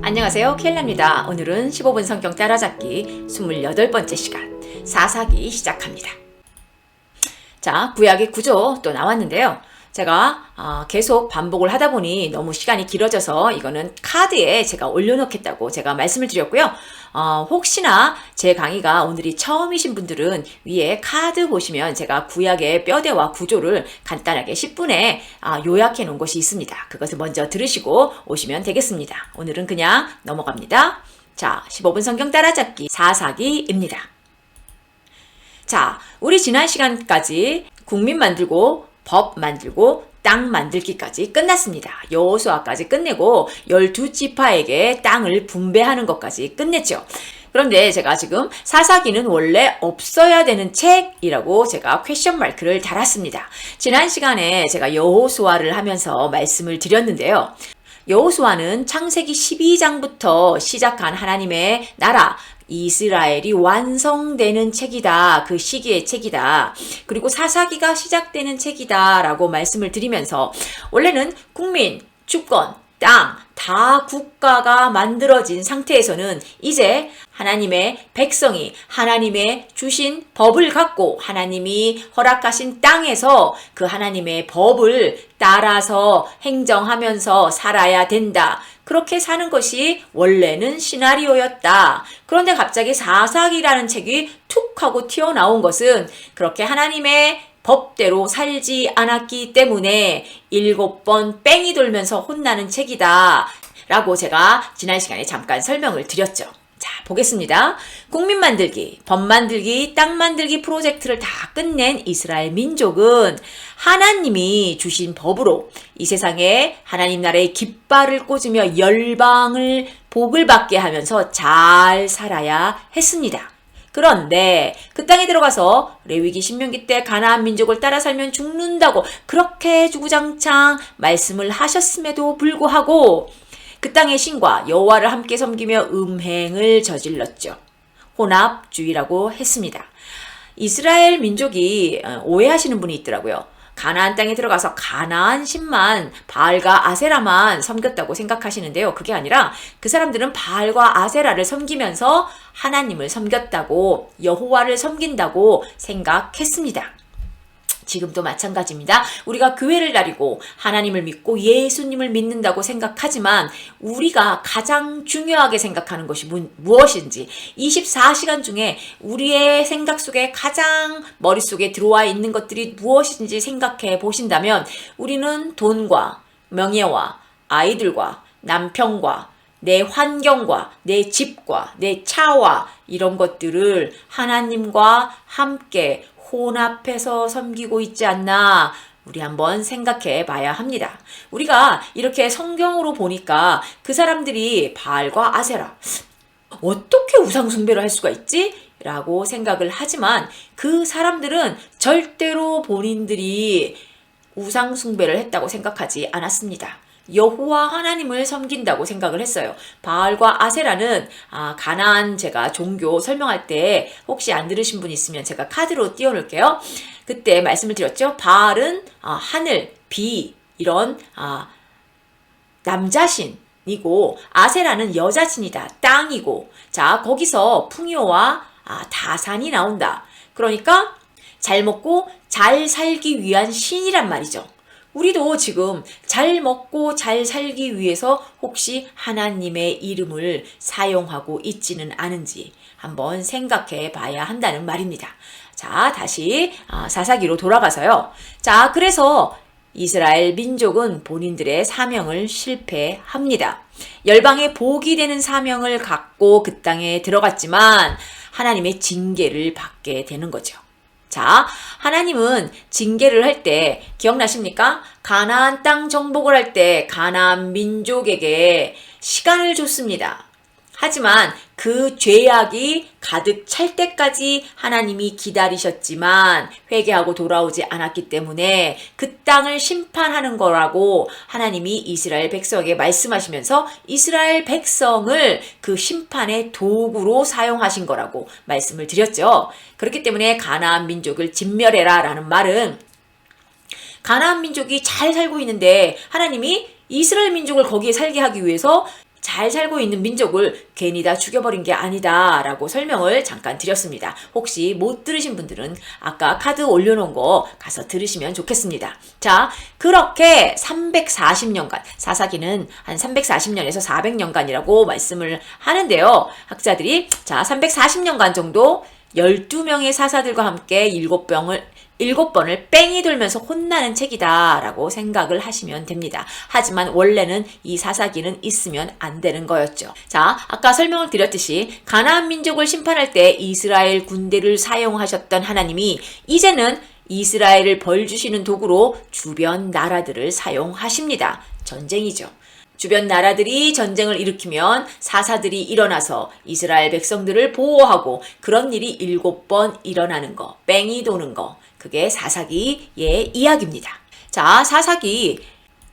안녕하세요, 켈라입니다. 오늘은 15분 성경 따라잡기 28번째 시간 사사기 시작합니다. 자, 구약의 구조 또 나왔는데요. 제가 계속 반복을 하다 보니 너무 시간이 길어져서 이거는 카드에 제가 올려놓겠다고 제가 말씀을 드렸고요. 혹시나 제 강의가 오늘이 처음이신 분들은 위에 카드 보시면 제가 구약의 뼈대와 구조를 간단하게 10분에 요약해 놓은 것이 있습니다. 그것을 먼저 들으시고 오시면 되겠습니다. 오늘은 그냥 넘어갑니다. 자, 15분 성경 따라잡기 사사기입니다. 자, 우리 지난 시간까지 국민 만들고 법 만들고 땅 만들기까지 끝났습니다. 여호수아까지 끝내고 12지파에게 땅을 분배하는 것까지 끝냈죠. 그런데 제가 지금 사사기는 원래 없어야 되는 책이라고 제가 퀘션 마크를 달았습니다. 지난 시간에 제가 여호수아를 하면서 말씀을 드렸는데요. 여호수아는 창세기 12장부터 시작한 하나님의 나라 이스라엘이 완성되는 책이다. 그 시기의 책이다. 그리고 사사기가 시작되는 책이다 라고 말씀을 드리면서 원래는 국민, 주권, 땅, 다 국가가 만들어진 상태에서는 이제 하나님의 백성이 하나님의 주신 법을 갖고 하나님이 허락하신 땅에서 그 하나님의 법을 따라서 행정하면서 살아야 된다. 그렇게 사는 것이 원래는 시나리오였다. 그런데 갑자기 사사기라는 책이 툭 하고 튀어나온 것은 그렇게 하나님의 법대로 살지 않았기 때문에 7번 뺑이 돌면서 혼나는 책이다 라고 제가 지난 시간에 잠깐 설명을 드렸죠. 자, 보겠습니다. 국민 만들기, 법 만들기, 땅 만들기 프로젝트를 다 끝낸 이스라엘 민족은 하나님이 주신 법으로 이 세상에 하나님 나라의 깃발을 꽂으며 열방을 복을 받게 하면서 잘 살아야 했습니다. 그런데 그 땅에 들어가서 레위기 신명기 때 가나안 민족을 따라 살면 죽는다고 그렇게 주구장창 말씀을 하셨음에도 불구하고 그 땅의 신과 여호와를 함께 섬기며 음행을 저질렀죠. 혼합주의라고 했습니다. 이스라엘 민족이 오해하시는 분이 있더라고요. 가나안 땅에 들어가서 가나안 신만 바알과 아세라만 섬겼다고 생각하시는데요. 그게 아니라 그 사람들은 바알과 아세라를 섬기면서 하나님을 섬겼다고 여호와를 섬긴다고 생각했습니다. 지금도 마찬가지입니다. 우리가 교회를 다니고 하나님을 믿고 예수님을 믿는다고 생각하지만 우리가 가장 중요하게 생각하는 것이 무엇인지 24시간 중에 우리의 생각 속에 가장 머릿속에 들어와 있는 것들이 무엇인지 생각해 보신다면 우리는 돈과 명예와 아이들과 남편과 내 환경과 내 집과 내 차와 이런 것들을 하나님과 함께 혼합해서 섬기고 있지 않나 우리 한번 생각해 봐야 합니다. 우리가 이렇게 성경으로 보니까 그 사람들이 바알과 아세라 어떻게 우상 숭배를 할 수가 있지? 라고 생각을 하지만 그 사람들은 절대로 본인들이 우상 숭배를 했다고 생각하지 않았습니다. 여호와 하나님을 섬긴다고 생각을 했어요. 바알과 아세라는 가나안 제가 종교 설명할 때 혹시 안 들으신 분 있으면 제가 카드로 띄워놓을게요. 그때 말씀을 드렸죠. 바알은 하늘, 비 이런 남자신이고 아세라는 여자신이다. 땅이고 자 거기서 풍요와 다산이 나온다. 그러니까 잘 먹고 잘 살기 위한 신이란 말이죠. 우리도 지금 잘 먹고 잘 살기 위해서 혹시 하나님의 이름을 사용하고 있지는 않은지 한번 생각해 봐야 한다는 말입니다. 자, 다시 사사기로 돌아가서요. 자, 그래서 이스라엘 민족은 본인들의 사명을 실패합니다. 열방의 복이 되는 사명을 갖고 그 땅에 들어갔지만 하나님의 징계를 받게 되는 거죠. 자, 하나님은 징계를 할 때 기억나십니까? 가나안 땅 정복을 할 때 가나안 민족에게 시간을 줬습니다. 하지만 그 죄악이 가득 찰 때까지 하나님이 기다리셨지만 회개하고 돌아오지 않았기 때문에 그 땅을 심판하는 거라고 하나님이 이스라엘 백성에게 말씀하시면서 이스라엘 백성을 그 심판의 도구로 사용하신 거라고 말씀을 드렸죠. 그렇기 때문에 가나안 민족을 진멸해라 라는 말은 가나안 민족이 잘 살고 있는데 하나님이 이스라엘 민족을 거기에 살게 하기 위해서 잘 살고 있는 민족을 괜히 다 죽여버린 게 아니다 라고 설명을 잠깐 드렸습니다. 혹시 못 들으신 분들은 아까 카드 올려놓은 거 가서 들으시면 좋겠습니다. 자, 그렇게 340년간, 사사기는 한 340년에서 400년간이라고 말씀을 하는데요. 학자들이 자 340년간 정도 12명의 사사들과 함께 7번을 뺑이 돌면서 혼나는 책이다 라고 생각을 하시면 됩니다. 하지만 원래는 이 사사기는 있으면 안 되는 거였죠. 자, 아까 설명을 드렸듯이 가나안 민족을 심판할 때 이스라엘 군대를 사용하셨던 하나님이 이제는 이스라엘을 벌주시는 도구로 주변 나라들을 사용하십니다. 전쟁이죠. 주변 나라들이 전쟁을 일으키면 사사들이 일어나서 이스라엘 백성들을 보호하고 그런 일이 7번 일어나는 거, 뺑이 도는 거, 그게 사사기의 이야기입니다. 자, 사사기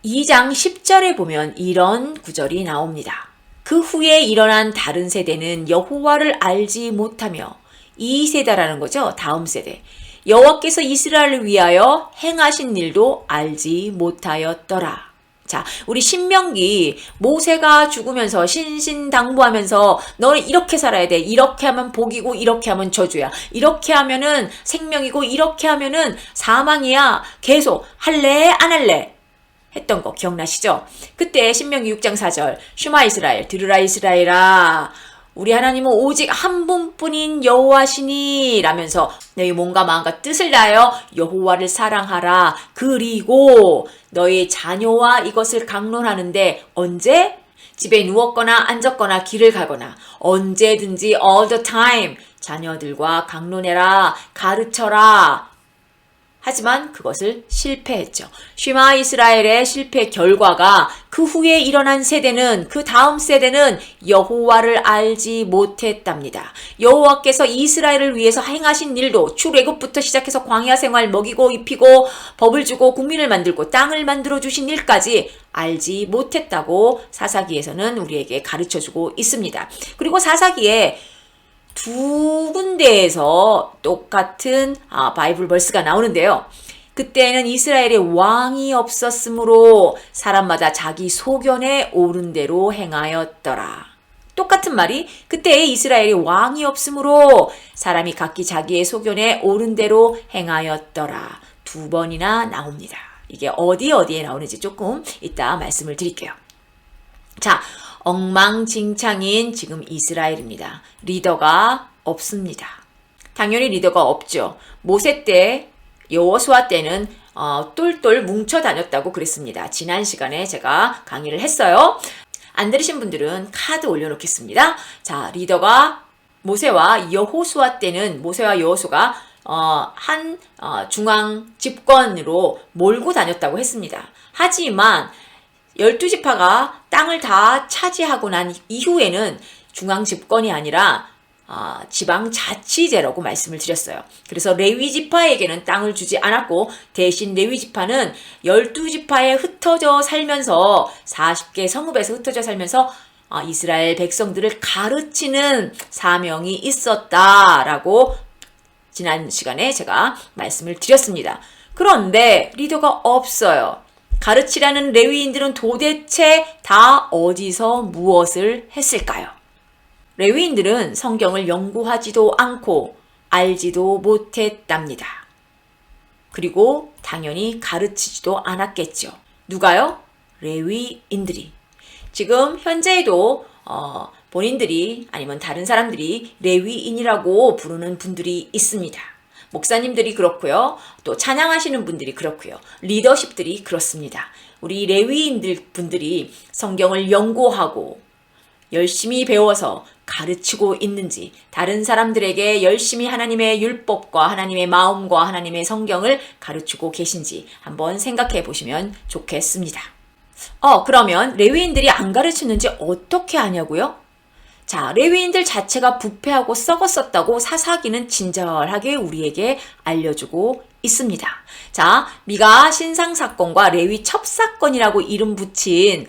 2장 10절에 보면 이런 구절이 나옵니다. 그 후에 일어난 다른 세대는 여호와를 알지 못하며, 이 세대라는 거죠. 다음 세대. 여호와께서 이스라엘을 위하여 행하신 일도 알지 못하였더라. 자, 우리 신명기 모세가 죽으면서 신신당부하면서 너는 이렇게 살아야 돼. 이렇게 하면 복이고 이렇게 하면 저주야. 이렇게 하면은 생명이고 이렇게 하면은 사망이야. 계속 할래 안 할래? 했던 거 기억나시죠? 그때 신명기 6장 4절 슈마 이스라엘 들으라 이스라엘아 우리 하나님은 오직 한 분뿐인 여호와시니 라면서 너희 몸과 마음과 뜻을 다하여 여호와를 사랑하라. 그리고 너희 자녀와 이것을 강론하는데 언제? 집에 누웠거나 앉았거나 길을 가거나 언제든지 all the time 자녀들과 강론해라. 가르쳐라. 하지만 그것을 실패했죠. 슈마 이스라엘의 실패 결과가 그 후에 일어난 세대는 그 다음 세대는 여호와를 알지 못했답니다. 여호와께서 이스라엘을 위해서 행하신 일도 출애굽부터 시작해서 광야 생활 먹이고 입히고 법을 주고 국민을 만들고 땅을 만들어 주신 일까지 알지 못했다고 사사기에서는 우리에게 가르쳐주고 있습니다. 그리고 사사기에 두 군데에서 똑같은 바이블 벌스가 나오는데요. 그때는 이스라엘의 왕이 없었으므로 사람마다 자기 소견에 옳은 대로 행하였더라. 똑같은 말이 그때의 이스라엘의 왕이 없으므로 사람이 각기 자기의 소견에 옳은 대로 행하였더라. 2번이나 나옵니다. 이게 어디에 나오는지 조금 이따 말씀을 드릴게요. 자, 엉망진창인 지금 이스라엘입니다. 리더가 없습니다. 당연히 리더가 없죠. 모세 때, 여호수아 때는 똘똘 뭉쳐 다녔다고 그랬습니다. 지난 시간에 제가 강의를 했어요. 안 들으신 분들은 카드 올려놓겠습니다. 자, 리더가 모세와 여호수아 때는 모세와 여호수아가 한 중앙 집권으로 몰고 다녔다고 했습니다. 하지만 12지파가 땅을 다 차지하고 난 이후에는 중앙 집권이 아니라 지방자치제라고 말씀을 드렸어요. 그래서 레위지파에게는 땅을 주지 않았고 대신 레위지파는 12지파에 흩어져 살면서 40개 성읍에서 흩어져 살면서 이스라엘 백성들을 가르치는 사명이 있었다라고 지난 시간에 제가 말씀을 드렸습니다. 그런데 리더가 없어요. 가르치라는 레위인들은 도대체 다 어디서 무엇을 했을까요? 레위인들은 성경을 연구하지도 않고 알지도 못했답니다. 그리고 당연히 가르치지도 않았겠죠. 누가요? 레위인들이. 지금 현재에도 본인들이 아니면 다른 사람들이 레위인이라고 부르는 분들이 있습니다. 목사님들이 그렇고요. 또 찬양하시는 분들이 그렇고요. 리더십들이 그렇습니다. 우리 레위인들 분들이 성경을 연구하고 열심히 배워서 가르치고 있는지 다른 사람들에게 열심히 하나님의 율법과 하나님의 마음과 하나님의 성경을 가르치고 계신지 한번 생각해 보시면 좋겠습니다. 그러면 레위인들이 안 가르치는지 어떻게 아냐고요? 자, 레위인들 자체가 부패하고 썩었었다고 사사기는 친절하게 우리에게 알려주고 있습니다. 자, 미가 신상사건과 레위 첩사건이라고 이름 붙인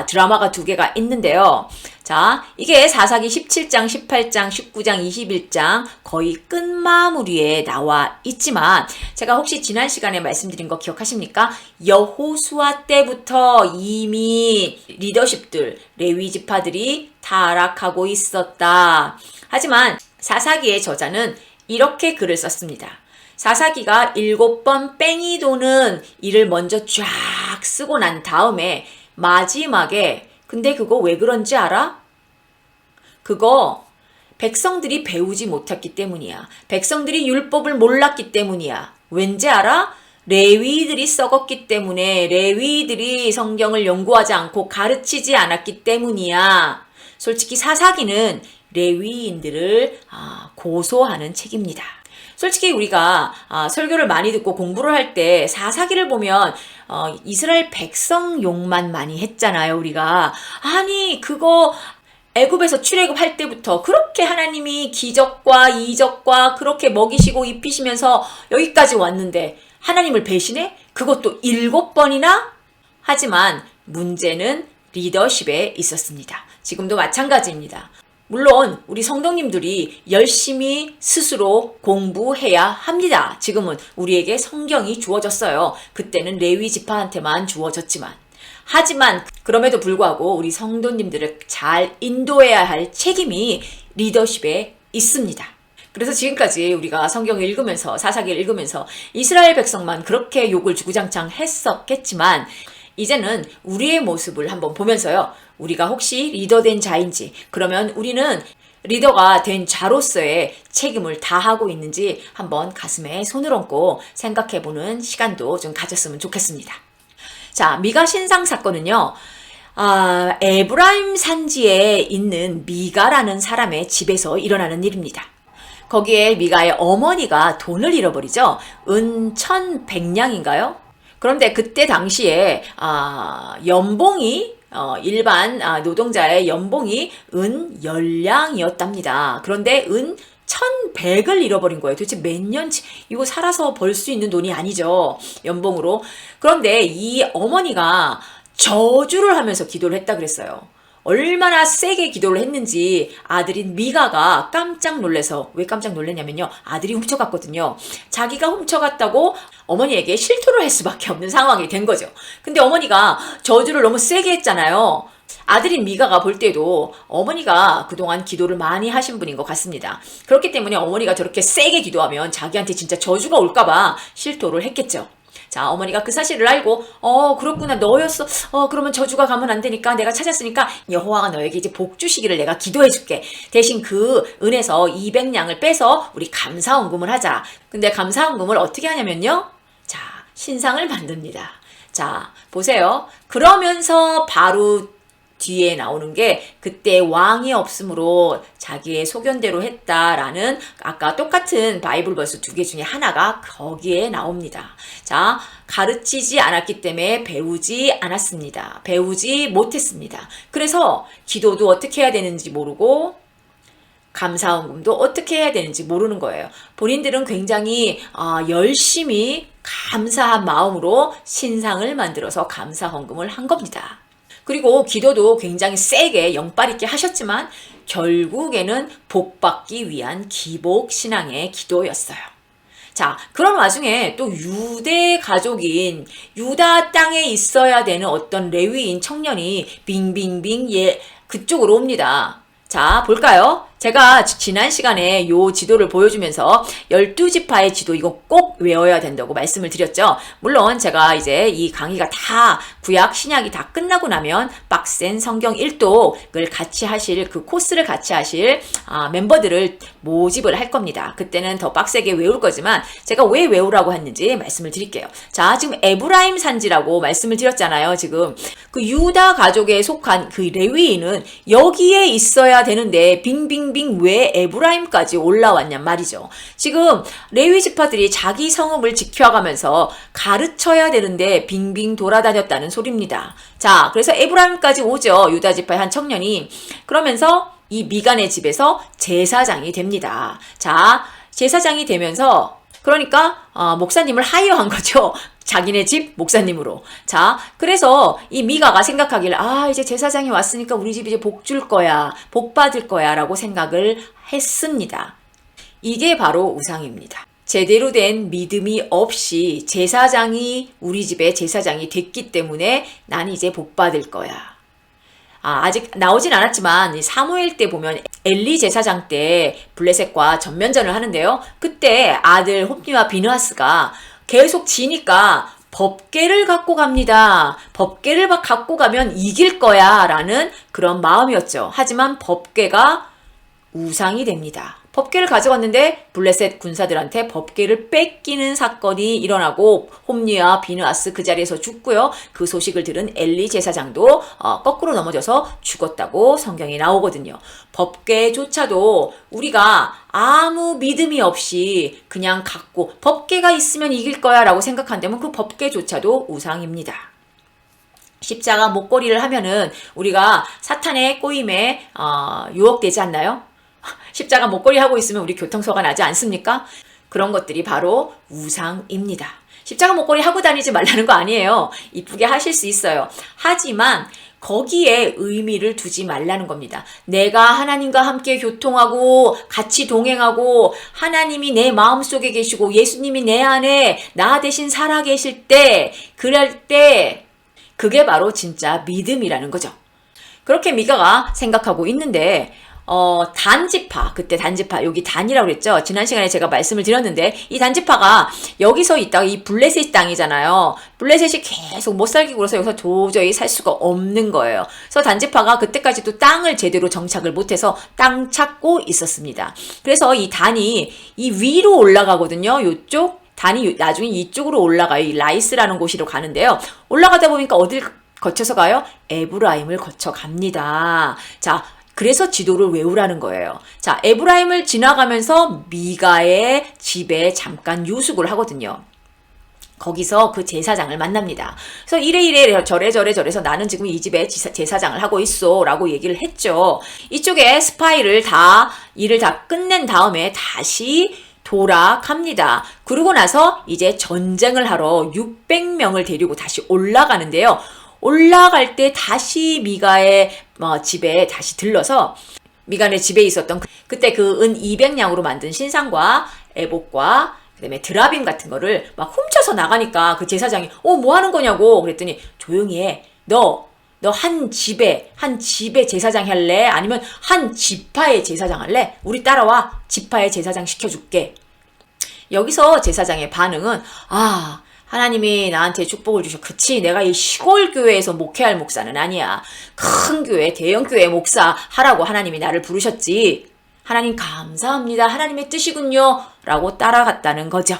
드라마가 두 개가 있는데요. 자, 이게 사사기 17장, 18장, 19장, 21장 거의 끝마무리에 나와 있지만 제가 혹시 지난 시간에 말씀드린 거 기억하십니까? 여호수아 때부터 이미 리더십들, 레위 지파들이 타락하고 있었다. 하지만 사사기의 저자는 이렇게 글을 썼습니다. 사사기가 7번 뺑이 도는 일을 먼저 쫙 쓰고 난 다음에 마지막에 근데 그거 왜 그런지 알아? 그거 백성들이 배우지 못했기 때문이야. 백성들이 율법을 몰랐기 때문이야. 왠지 알아? 레위들이 썩었기 때문에 레위들이 성경을 연구하지 않고 가르치지 않았기 때문이야. 솔직히 사사기는 레위인들을 고소하는 책입니다. 솔직히 우리가 설교를 많이 듣고 공부를 할 때 사사기를 보면 이스라엘 백성용만 많이 했잖아요. 우리가 아니 그거 애굽에서 출애굽할 때부터 그렇게 하나님이 기적과 이적과 그렇게 먹이시고 입히시면서 여기까지 왔는데 하나님을 배신해? 그것도 7번이나? 하지만 문제는 리더십에 있었습니다. 지금도 마찬가지입니다. 물론 우리 성도님들이 열심히 스스로 공부해야 합니다. 지금은 우리에게 성경이 주어졌어요. 그때는 레위 지파한테만 주어졌지만. 하지만 그럼에도 불구하고 우리 성도님들을 잘 인도해야 할 책임이 리더십에 있습니다. 그래서 지금까지 우리가 성경을 읽으면서 사사기를 읽으면서 이스라엘 백성만 그렇게 욕을 주구장창 했었겠지만 이제는 우리의 모습을 한번 보면서요. 우리가 혹시 리더된 자인지 그러면 우리는 리더가 된 자로서의 책임을 다하고 있는지 한번 가슴에 손을 얹고 생각해보는 시간도 좀 가졌으면 좋겠습니다. 자, 미가 신상 사건은요. 에브라임 산지에 있는 미가라는 사람의 집에서 일어나는 일입니다. 거기에 미가의 어머니가 돈을 잃어버리죠. 은 1100냥인가요? 그런데 그때 당시에 연봉이 일반 노동자의 연봉이 은 10냥이었답니다. 그런데 은 1100을 잃어버린 거예요. 도대체 몇 년치 이거 살아서 벌 수 있는 돈이 아니죠. 연봉으로. 그런데 이 어머니가 저주를 하면서 기도를 했다 그랬어요. 얼마나 세게 기도를 했는지 아들인 미가가 깜짝 놀라서 왜 깜짝 놀랐냐면요. 아들이 훔쳐갔거든요. 자기가 훔쳐갔다고 어머니에게 실토를 할 수밖에 없는 상황이 된 거죠. 근데 어머니가 저주를 너무 세게 했잖아요. 아들인 미가가 볼 때도 어머니가 그동안 기도를 많이 하신 분인 것 같습니다. 그렇기 때문에 어머니가 저렇게 세게 기도하면 자기한테 진짜 저주가 올까봐 실토를 했겠죠. 자, 어머니가 그 사실을 알고 그렇구나 너였어. 그러면 저주가 가면 안 되니까 내가 찾았으니까 여호와가 너에게 이제 복 주시기를 내가 기도해 줄게. 대신 그 은에서 200냥을 빼서 우리 감사헌금을 하자. 근데 감사헌금을 어떻게 하냐면요. 자, 신상을 만듭니다. 자, 보세요. 그러면서 바로 뒤에 나오는 게 그때 왕이 없으므로 자기의 소견대로 했다라는 아까 똑같은 바이블 버스 두 개 중에 하나가 거기에 나옵니다. 자, 가르치지 않았기 때문에 배우지 않았습니다. 배우지 못했습니다. 그래서 기도도 어떻게 해야 되는지 모르고 감사헌금도 어떻게 해야 되는지 모르는 거예요. 본인들은 굉장히 열심히 감사한 마음으로 신상을 만들어서 감사헌금을 한 겁니다. 그리고 기도도 굉장히 세게 영빨 있게 하셨지만 결국에는 복받기 위한 기복신앙의 기도였어요. 자, 그런 와중에 또 유대 가족인 유다 땅에 있어야 되는 어떤 레위인 청년이 빙빙빙 그쪽으로 옵니다. 자, 볼까요? 제가 지난 시간에 요 지도를 보여주면서 12지파의 지도 이거 꼭 외워야 된다고 말씀을 드렸죠. 물론 제가 이제 이 강의가 다 구약 신약이 다 끝나고 나면 빡센 성경 1독을 같이 하실 그 코스를 같이 하실 멤버들을 모집을 할 겁니다. 그때는 더 빡세게 외울 거지만 제가 왜 외우라고 했는지 말씀을 드릴게요. 자, 지금 에브라임 산지라고 말씀을 드렸잖아요. 지금 그 유다 가족에 속한 그 레위인은 여기에 있어야 되는데 빙빙 왜 에브라임까지 올라왔냔 말이죠. 지금 레위 지파들이 자기 성읍을 지켜가면서 가르쳐야 되는데 빙빙 돌아다녔다는 소리입니다. 자, 그래서 에브라임까지 오죠. 유다 지파의 한 청년이. 그러면서 이 미간의 집에서 제사장이 됩니다. 자, 제사장이 되면서 그러니까 목사님을 하이어한 거죠. 자기네 집 목사님으로. 자, 그래서 이 미가가 생각하길 이제 제사장이 왔으니까 우리 집 이제 복 줄 거야. 복 받을 거야 라고 생각을 했습니다. 이게 바로 우상입니다. 제대로 된 믿음이 없이 제사장이 우리 집에 제사장이 됐기 때문에 난 이제 복 받을 거야. 아직 나오진 않았지만 사무엘 때 보면 엘리 제사장 때 블레셋과 전면전을 하는데요. 그때 아들 홉니와 비느하스가 계속 지니까 법궤를 갖고 갑니다. 법궤를 갖고 가면 이길 거야 라는 그런 마음이었죠. 하지만 법궤가 우상이 됩니다. 법궤를 가져갔는데 블레셋 군사들한테 법궤를 뺏기는 사건이 일어나고 홈리와 비느하스 그 자리에서 죽고요. 그 소식을 들은 엘리 제사장도 거꾸로 넘어져서 죽었다고 성경에 나오거든요. 법궤조차도 우리가 아무 믿음이 없이 그냥 갖고 법궤가 있으면 이길 거야 라고 생각한다면 그 법궤조차도 우상입니다. 십자가 목걸이를 하면은 우리가 사탄의 꼬임에 유혹되지 않나요? 십자가 목걸이 하고 있으면 우리 교통사고가 나지 않습니까? 그런 것들이 바로 우상입니다. 십자가 목걸이 하고 다니지 말라는 거 아니에요. 이쁘게 하실 수 있어요. 하지만 거기에 의미를 두지 말라는 겁니다. 내가 하나님과 함께 교통하고 같이 동행하고 하나님이 내 마음속에 계시고 예수님이 내 안에 나 대신 살아계실 때 그럴 때 그게 바로 진짜 믿음이라는 거죠. 그렇게 미가가 생각하고 있는데 단지파, 그때 단지파, 여기 단이라고 그랬죠? 지난 시간에 제가 말씀을 드렸는데, 이 단지파가 여기서 있다가 이 블레셋 땅이잖아요. 블레셋이 계속 못 살게 굴어서 여기서 도저히 살 수가 없는 거예요. 그래서 단지파가 그때까지도 땅을 제대로 정착을 못해서 땅 찾고 있었습니다. 그래서 이 단이 이 위로 올라가거든요. 요쪽, 단이 나중에 이쪽으로 올라가요. 이 라이스라는 곳으로 가는데요. 올라가다 보니까 어딜 거쳐서 가요? 에브라임을 거쳐 갑니다. 자, 그래서 지도를 외우라는 거예요. 자, 에브라임을 지나가면서 미가의 집에 잠깐 유숙을 하거든요. 거기서 그 제사장을 만납니다. 그래서 이래 저래서 나는 지금 이 집에 제사장을 하고 있어 라고 얘기를 했죠. 이쪽에 일을 다 끝낸 다음에 다시 돌아갑니다. 그러고 나서 이제 전쟁을 하러 600명을 데리고 다시 올라가는데요. 올라갈 때 다시 미가의 집에 다시 들러서 미간의 집에 있었던 그때 그 은 200냥으로 만든 신상과 애복과 그다음에 드라빔 같은 거를 막 훔쳐서 나가니까 그 제사장이 뭐 하는 거냐고 그랬더니 조용히 해. 너 한 집에 제사장 할래? 아니면 한 지파의 제사장 할래? 우리 따라와. 지파의 제사장 시켜줄게. 여기서 제사장의 반응은 하나님이 나한테 축복을 주셔. 그치, 내가 이 시골 교회에서 목회할 목사는 아니야. 큰 교회, 대형 교회 목사 하라고 하나님이 나를 부르셨지. 하나님 감사합니다. 하나님의 뜻이군요. 라고 따라갔다는 거죠.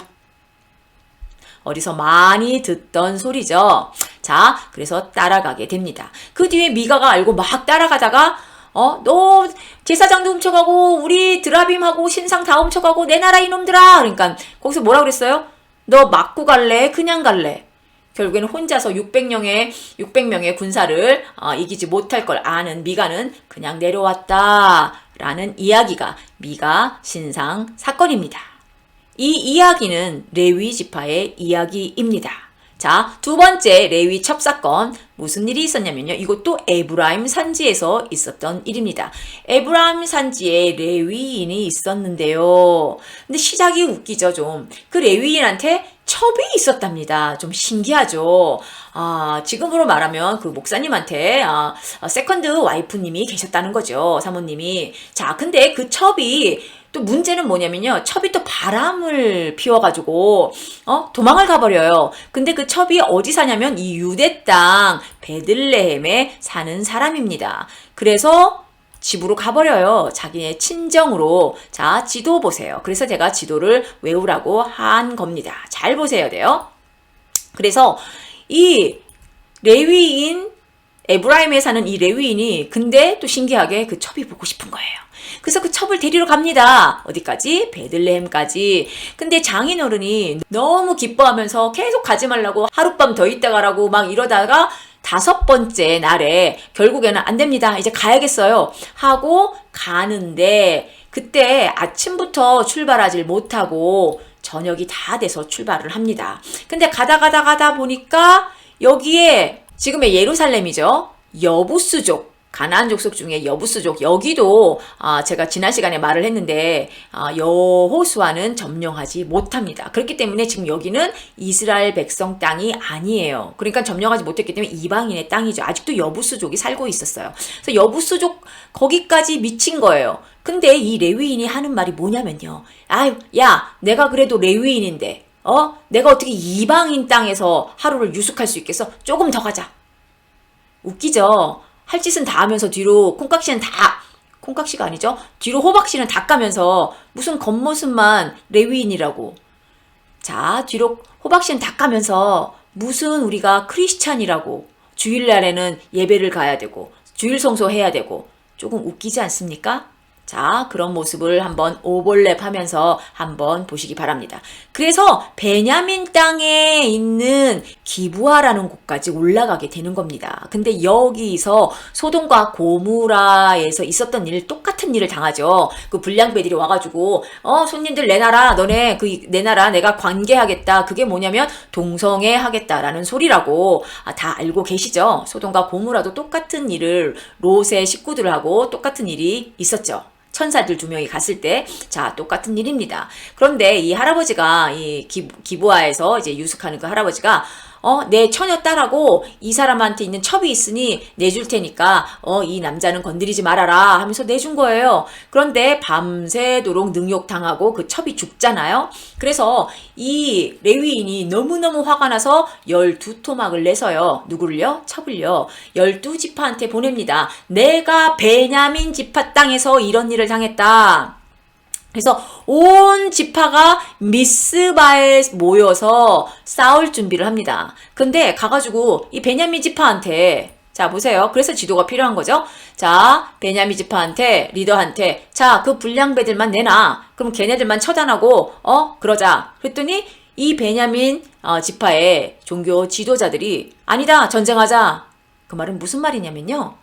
어디서 많이 듣던 소리죠. 자, 그래서 따라가게 됩니다. 그 뒤에 미가가 알고 막 따라가다가 너 제사장도 훔쳐가고 우리 드라빔하고 신상 다 훔쳐가고 내 나라 이놈들아. 그러니까 거기서 뭐라 그랬어요? 너 맞고 갈래? 그냥 갈래? 결국에는 혼자서 600명의 군사를 이기지 못할 걸 아는 미가는 그냥 내려왔다라는 이야기가 미가 신상 사건입니다. 이 이야기는 레위 지파의 이야기입니다. 자, 두 번째 레위 첩사건 무슨 일이 있었냐면요. 이것도 에브라임 산지에서 있었던 일입니다. 에브라임 산지에 레위인이 있었는데요. 근데 시작이 웃기죠, 좀. 그 레위인한테 첩이 있었답니다. 좀 신기하죠. 지금으로 말하면 그 목사님한테 세컨드 와이프님이 계셨다는 거죠. 사모님이. 자, 근데 그 첩이 또 문제는 뭐냐면요. 첩이 또 바람을 피워가지고 도망을 가버려요. 근데 그 첩이 어디 사냐면 이 유대 땅 베들레헴에 사는 사람입니다. 그래서 집으로 가버려요. 자기네 친정으로. 자, 지도 보세요. 그래서 제가 지도를 외우라고 한 겁니다. 잘 보세요 돼요. 그래서 이 레위인 에브라임에 사는 이 레위인이 근데 또 신기하게 그 첩이 보고 싶은 거예요. 그래서 그 첩을 데리러 갑니다. 어디까지? 베들레헴까지. 근데 장인어른이 너무 기뻐하면서 계속 가지 말라고 하룻밤 더 있다 가라고 막 이러다가 5번째 날에 결국에는 안 됩니다. 이제 가야겠어요. 하고 가는데 그때 아침부터 출발하지 못하고 저녁이 다 돼서 출발을 합니다. 근데 가다 보니까 여기에 지금의 예루살렘이죠. 여부스족, 가나안 족속 중에 여부스족, 여기도 제가 지난 시간에 말을 했는데 여호수아는 점령하지 못합니다. 그렇기 때문에 지금 여기는 이스라엘 백성 땅이 아니에요. 그러니까 점령하지 못했기 때문에 이방인의 땅이죠. 아직도 여부스족이 살고 있었어요. 그래서 여부스족 거기까지 미친 거예요. 근데 이 레위인이 하는 말이 뭐냐면요. 아유, 야, 내가 그래도 레위인인데 내가 어떻게 이방인 땅에서 하루를 유숙할 수 있겠어? 조금 더 가자. 웃기죠? 할 짓은 다 하면서 뒤로 콩깍씨가 아니죠? 뒤로 호박씨는 다 까면서 무슨 겉모습만 레위인이라고. 자, 뒤로 호박씨는 다 까면서 무슨 우리가 크리스찬이라고. 주일날에는 예배를 가야 되고 주일 성소해야 되고. 조금 웃기지 않습니까? 자, 그런 모습을 한번 오버랩 하면서 한번 보시기 바랍니다. 그래서 베냐민 땅에 있는 기브아라는 곳까지 올라가게 되는 겁니다. 근데 여기서 소돔과 고무라에서 있었던 일, 똑같은 일을 당하죠. 그 불량배들이 와가지고 손님들 내놔라, 너네 내놔라, 내가 관계하겠다. 그게 뭐냐면 동성애 하겠다라는 소리라고 다 알고 계시죠. 소돔과 고무라도 똑같은 일을 롯의 식구들하고 똑같은 일이 있었죠. 천사들 2명이 갔을 때, 자, 똑같은 일입니다. 그런데 이 할아버지가, 이 기브아에서 이제 유숙하는 그 할아버지가, 내 처녀 딸하고 이 사람한테 있는 첩이 있으니 내줄 테니까, 이 남자는 건드리지 말아라 하면서 내준 거예요. 그런데 밤새도록 능욕당하고 그 첩이 죽잖아요. 그래서 이 레위인이 너무너무 화가 나서 12토막을 내서요. 누구를요? 첩을요. 12지파한테 보냅니다. 내가 베냐민 지파 땅에서 이런 일을 당했다. 그래서 온 지파가 미스바에 모여서 싸울 준비를 합니다. 근데 가가지고 이 베냐민 지파한테, 자 보세요. 그래서 지도가 필요한 거죠. 자, 베냐민 지파한테, 리더한테, 자, 그 불량배들만 내놔. 그럼 걔네들만 처단하고 그러자. 그랬더니 이 베냐민 지파의 종교 지도자들이 아니다, 전쟁하자. 그 말은 무슨 말이냐면요.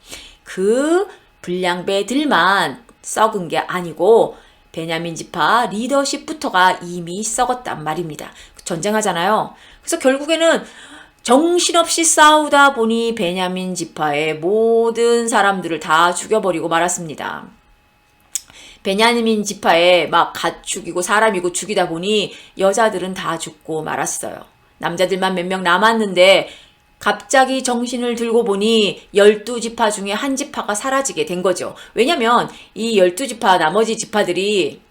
그 불량배들만 썩은 게 아니고 베냐민 지파 리더십부터가 이미 썩었단 말입니다. 전쟁하잖아요. 그래서 결국에는 정신없이 싸우다 보니 베냐민 지파의 모든 사람들을 다 죽여버리고 말았습니다. 베냐민 지파에 막 가축이고 사람이고 죽이다 보니 여자들은 다 죽고 말았어요. 남자들만 몇 명 남았는데 갑자기 정신을 들고 보니 12지파 중에 한 지파가 사라지게 된 거죠. 왜냐면 이 12지파 나머지 지파들이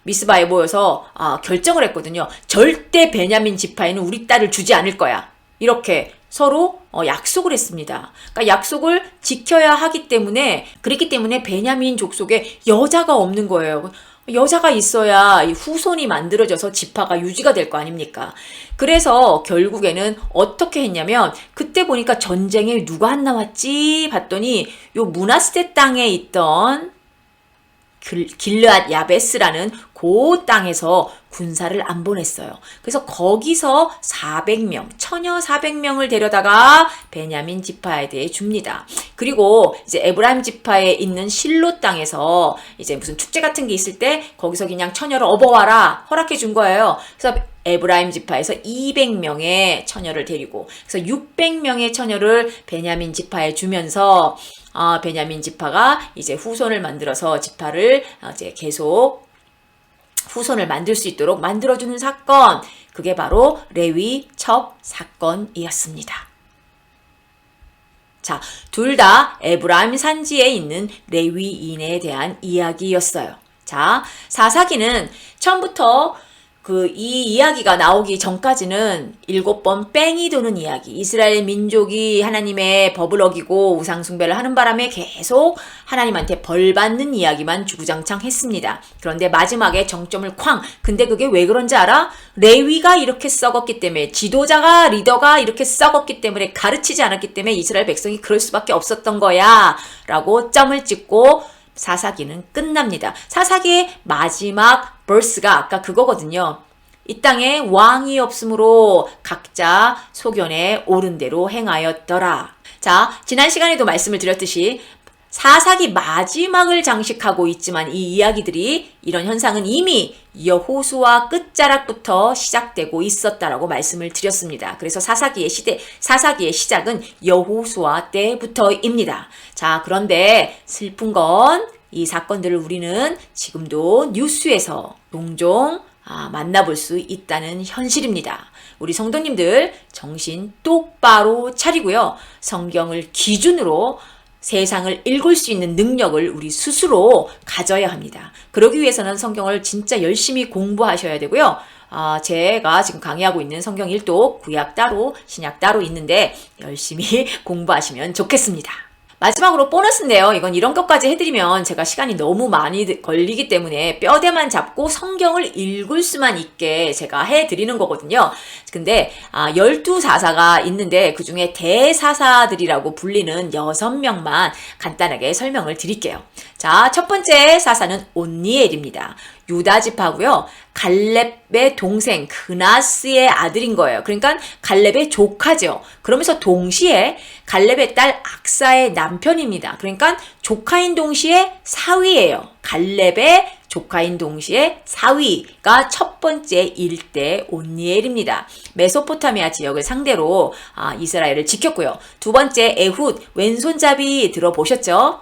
미스바에 모여서 결정을 했거든요. 절대 베냐민 지파에는 우리 딸을 주지 않을 거야. 이렇게 서로 약속을 했습니다. 그러니까 약속을 지켜야 하기 때문에, 그렇기 때문에 베냐민 족속에 여자가 없는 거예요. 여자가 있어야 이 후손이 만들어져서 지파가 유지가 될 거 아닙니까? 그래서 결국에는 어떻게 했냐면, 그때 보니까 전쟁에 누가 안 나왔지? 봤더니 요 므낫세 땅에 있던 길르앗 야베스라는 그 땅에서 군사를 안 보냈어요. 그래서 거기서 400명, 처녀 400명을 데려다가 베냐민 지파에 대해 줍니다. 그리고 이제 에브라임 지파에 있는 실로 땅에서 이제 무슨 축제 같은 게 있을 때 거기서 그냥 처녀를 업어와라 허락해 준 거예요. 그래서 에브라임 지파에서 200명의 처녀를 데리고, 그래서 600명의 처녀를 베냐민 지파에 주면서 베냐민 지파가 이제 후손을 만들어서 지파를 이제 계속 후손을 만들 수 있도록 만들어주는 사건, 그게 바로 레위 첩 사건이었습니다. 자, 둘 다 에브라임 산지에 있는 레위인에 대한 이야기였어요. 자, 사사기는 처음부터 이 이야기가 나오기 전까지는 7번 뺑이 도는 이야기. 이스라엘 민족이 하나님의 법을 어기고 우상숭배를 하는 바람에 계속 하나님한테 벌 받는 이야기만 주구장창 했습니다. 그런데 마지막에 정점을 쾅! 근데 그게 왜 그런지 알아? 레위가 이렇게 썩었기 때문에, 지도자가, 리더가 이렇게 썩었기 때문에, 가르치지 않았기 때문에 이스라엘 백성이 그럴 수밖에 없었던 거야 라고 점을 찍고 사사기는 끝납니다. 사사기의 마지막 버스가 아까 그거거든요. 이 땅에 왕이 없으므로 각자 소견에 옳은 대로 행하였더라. 자, 지난 시간에도 말씀을 드렸듯이 사사기 마지막을 장식하고 있지만 이 이야기들이 이런 현상은 이미 여호수아 끝자락부터 시작되고 있었다라고 말씀을 드렸습니다. 그래서 사사기의 시작은 여호수아 때부터입니다. 자, 그런데 슬픈 건 이 사건들을 우리는 지금도 뉴스에서 종종 만나볼 수 있다는 현실입니다. 우리 성도님들 정신 똑바로 차리고요. 성경을 기준으로 세상을 읽을 수 있는 능력을 우리 스스로 가져야 합니다. 그러기 위해서는 성경을 진짜 열심히 공부하셔야 되고요. 제가 지금 강의하고 있는 성경 1독, 구약 따로, 신약 따로 있는데 열심히 공부하시면 좋겠습니다. 마지막으로 보너스인데요. 이건 이런 것까지 해드리면 제가 시간이 너무 많이 걸리기 때문에 뼈대만 잡고 성경을 읽을 수만 있게 제가 해드리는 거거든요. 근데 12사사가 있는데 그중에 대사사들이라고 불리는 6명만 간단하게 설명을 드릴게요. 자, 첫 번째 사사는 온니엘입니다. 유다 지파고요. 갈렙의 동생 그나스의 아들인 거예요. 그러니까 갈렙의 조카죠. 그러면서 동시에 갈렙의 딸 악사의 남편입니다. 그러니까 조카인 동시에 사위예요. 갈렙의 조카인 동시에 사위가 첫 번째 일대 온니엘입니다. 메소포타미아 지역을 상대로 이스라엘을 지켰고요. 두 번째 에훗 왼손잡이 들어보셨죠?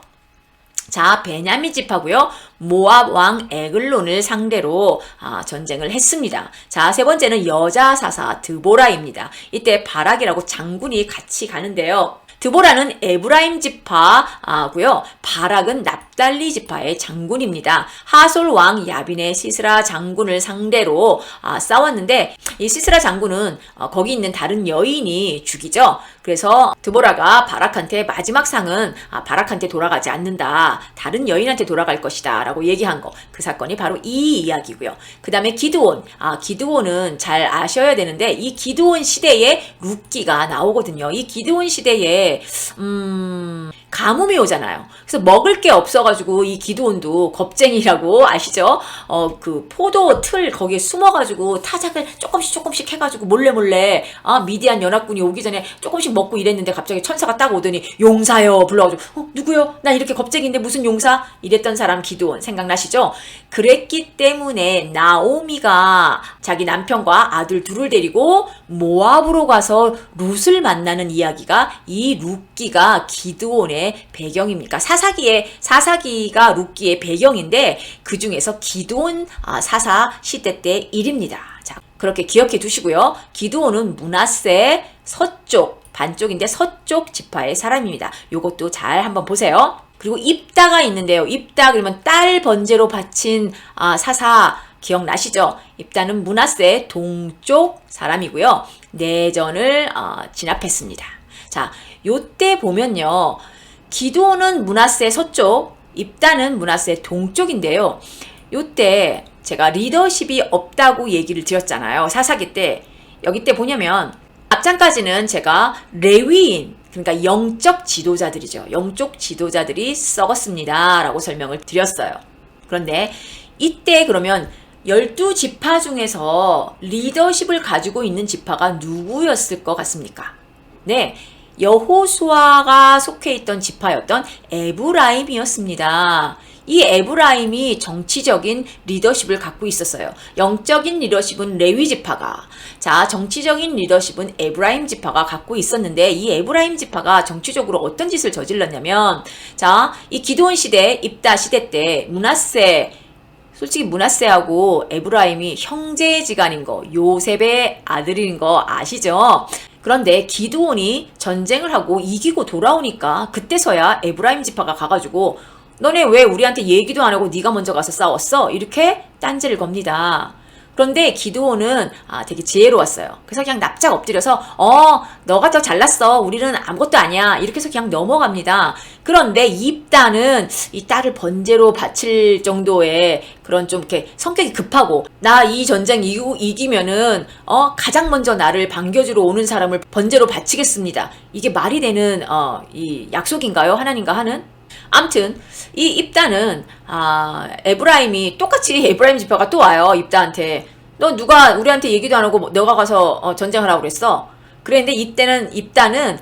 자, 베냐민 지파고요. 모압 왕 에글론을 상대로 전쟁을 했습니다. 자, 세 번째는 여자 사사 드보라입니다. 이때 바락이라고 장군이 같이 가는데요. 드보라는 에브라임 지파고요. 바락은 납달리 지파의 장군입니다. 하솔 왕 야빈의 시스라 장군을 상대로 싸웠는데 이 시스라 장군은 거기 있는 다른 여인이 죽이죠. 그래서 드보라가 바락한테 마지막 상은 바락한테 돌아가지 않는다. 다른 여인한테 돌아갈 것이다 라고 얘기한 거. 그 사건이 바로 이 이야기고요. 그 다음에 기드온. 기드온은 잘 아셔야 되는데 이 기드온 시대에 룻기가 나오거든요. 이 기드온 시대에 가뭄이 오잖아요. 그래서 먹을 게 없어가지고 이 기드온도 겁쟁이라고 아시죠? 그 포도 틀 거기에 숨어가지고 타작을 조금씩 해가지고 몰래 미디안 연합군이 오기 전에 조금씩 먹고 이랬는데 갑자기 천사가 딱 오더니 용사여 불러가지고 누구요? 나 이렇게 겁쟁인데 무슨 용사? 이랬던 사람 기드온 생각나시죠? 그랬기 때문에 나오미가 자기 남편과 아들 둘을 데리고 모압으로 가서 룻을 만나는 이야기가 이 룻기가 기드온의 배경입니까? 사사기가 룻기의 배경인데 그 중에서 기드온 사사 시대 때 일입니다. 자, 그렇게 기억해 두시고요. 기드온은 므낫세 서쪽 반쪽인데 서쪽 지파의 사람입니다. 요것도 잘 한번 보세요. 그리고 입다가 있는데요. 입다 그러면 딸 번제로 바친 사사 기억나시죠? 입다는 므낫세 동쪽 사람이고요. 내전을 진압했습니다. 자, 요때 보면요. 기드온은 므낫세 서쪽, 입다는 므낫세 동쪽인데요. 요때 제가 리더십이 없다고 얘기를 드렸잖아요. 사사기 때. 여기 때 보냐면 앞장까지는 제가 레위인, 그러니까 영적 지도자들이죠. 영적 지도자들이 썩었습니다. 라고 설명을 드렸어요. 그런데 이때 그러면 12지파 중에서 리더십을 가지고 있는 지파가 누구였을 것 같습니까? 네, 여호수아가 속해 있던 지파였던 에브라임이었습니다. 이 에브라임이 정치적인 리더십을 갖고 있었어요. 영적인 리더십은 레위 지파가, 자, 정치적인 리더십은 에브라임 지파가 갖고 있었는데 이 에브라임 지파가 정치적으로 어떤 짓을 저질렀냐면, 자, 이 기드온 시대, 입다 시대 때 솔직히 므낫세하고 에브라임이 형제지간인 거, 요셉의 아들인 거 아시죠? 그런데 기드온이 전쟁을 하고 이기고 돌아오니까 그때서야 에브라임 지파가 가가지고 너네 왜 우리한테 얘기도 안 하고 네가 먼저 가서 싸웠어? 이렇게 딴지를 겁니다. 그런데 기드온은 되게 지혜로웠어요. 그래서 그냥 납작 엎드려서 너가 더 잘났어. 우리는 아무것도 아니야. 이렇게 해서 그냥 넘어갑니다. 그런데 입다는 이 딸을 번제로 바칠 정도의 그런 좀 이렇게 성격이 급하고, 나 이 전쟁 이기면은 가장 먼저 나를 반겨주러 오는 사람을 번제로 바치겠습니다. 이게 말이 되는 이 약속인가요? 하나님과 하는? 암튼 이 입다는 에브라임이 똑같이 에브라임 지파가 또 와요. 입다한테 너 누가 우리한테 얘기도 안 하고 너가 가서 전쟁을 하라고 그랬어? 그랬는데 이때는 입단은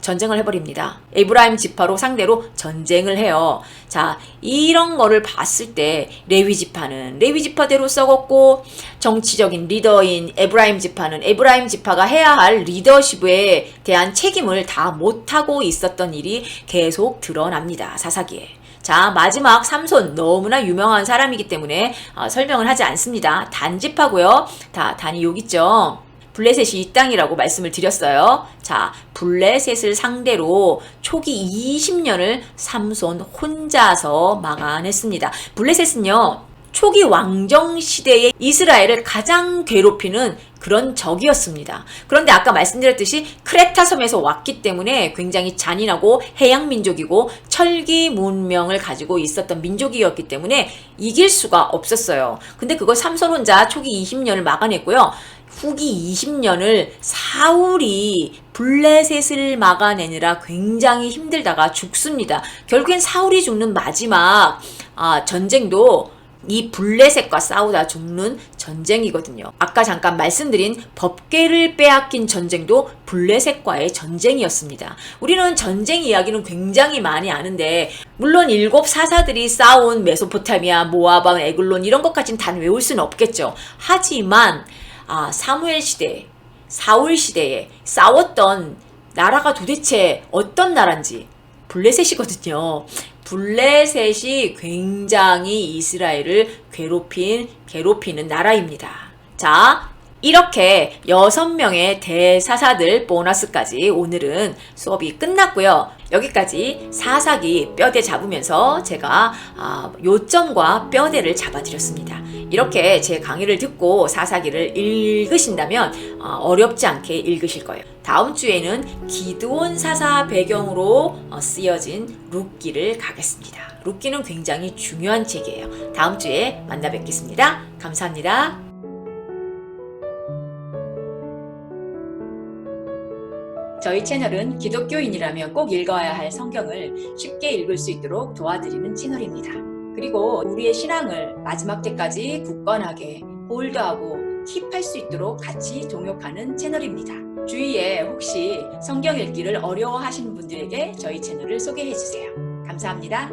전쟁을 해버립니다. 에브라임 지파로 상대로 전쟁을 해요. 자, 이런 거를 봤을 때 레위 지파는 레위 지파대로 썩었고, 정치적인 리더인 에브라임 지파는 에브라임 지파가 해야 할 리더십에 대한 책임을 다 못하고 있었던 일이 계속 드러납니다. 사사기에. 자, 마지막 삼손, 너무나 유명한 사람이기 때문에 설명을 하지 않습니다. 단지파고요. 단이 여기 있죠. 블레셋이 이 땅이라고 말씀을 드렸어요. 자, 블레셋을 상대로 초기 20년을 삼손 혼자서 막아냈습니다. 블레셋은요, 초기 왕정 시대에 이스라엘을 가장 괴롭히는 그런 적이었습니다. 그런데 아까 말씀드렸듯이 크레타 섬에서 왔기 때문에 굉장히 잔인하고 해양 민족이고 철기 문명을 가지고 있었던 민족이었기 때문에 이길 수가 없었어요. 근데 그걸 삼손 혼자 초기 20년을 막아냈고요. 후기 20년을 사울이 블레셋을 막아내느라 굉장히 힘들다가 죽습니다. 결국엔 사울이 죽는 마지막 전쟁도 이 블레셋과 싸우다 죽는 전쟁이거든요. 아까 잠깐 말씀드린 법궤를 빼앗긴 전쟁도 블레셋과의 전쟁이었습니다. 우리는 전쟁 이야기는 굉장히 많이 아는데, 물론 7 사사들이 싸운 메소포타미아, 모아방, 에글론 이런 것까지는 다 외울 수는 없겠죠. 하지만 사무엘 시대, 사울 시대에 싸웠던 나라가 도대체 어떤 나라인지 블레셋이거든요. 블레셋이 굉장히 이스라엘을 괴롭히는 나라입니다. 자, 이렇게 6명의 대사사들 보너스까지 오늘은 수업이 끝났고요. 여기까지 사사기 뼈대 잡으면서 제가 요점과 뼈대를 잡아드렸습니다. 이렇게 제 강의를 듣고 사사기를 읽으신다면 어렵지 않게 읽으실 거예요. 다음 주에는 기드온 사사 배경으로 쓰여진 룻기를 가겠습니다. 룻기는 굉장히 중요한 책이에요. 다음 주에 만나 뵙겠습니다. 감사합니다. 저희 채널은 기독교인이라면 꼭 읽어야 할 성경을 쉽게 읽을 수 있도록 도와드리는 채널입니다. 그리고 우리의 신앙을 마지막 때까지 굳건하게 홀드하고 킵할 수 있도록 같이 동역하는 채널입니다. 주위에 혹시 성경 읽기를 어려워하시는 분들에게 저희 채널을 소개해 주세요. 감사합니다.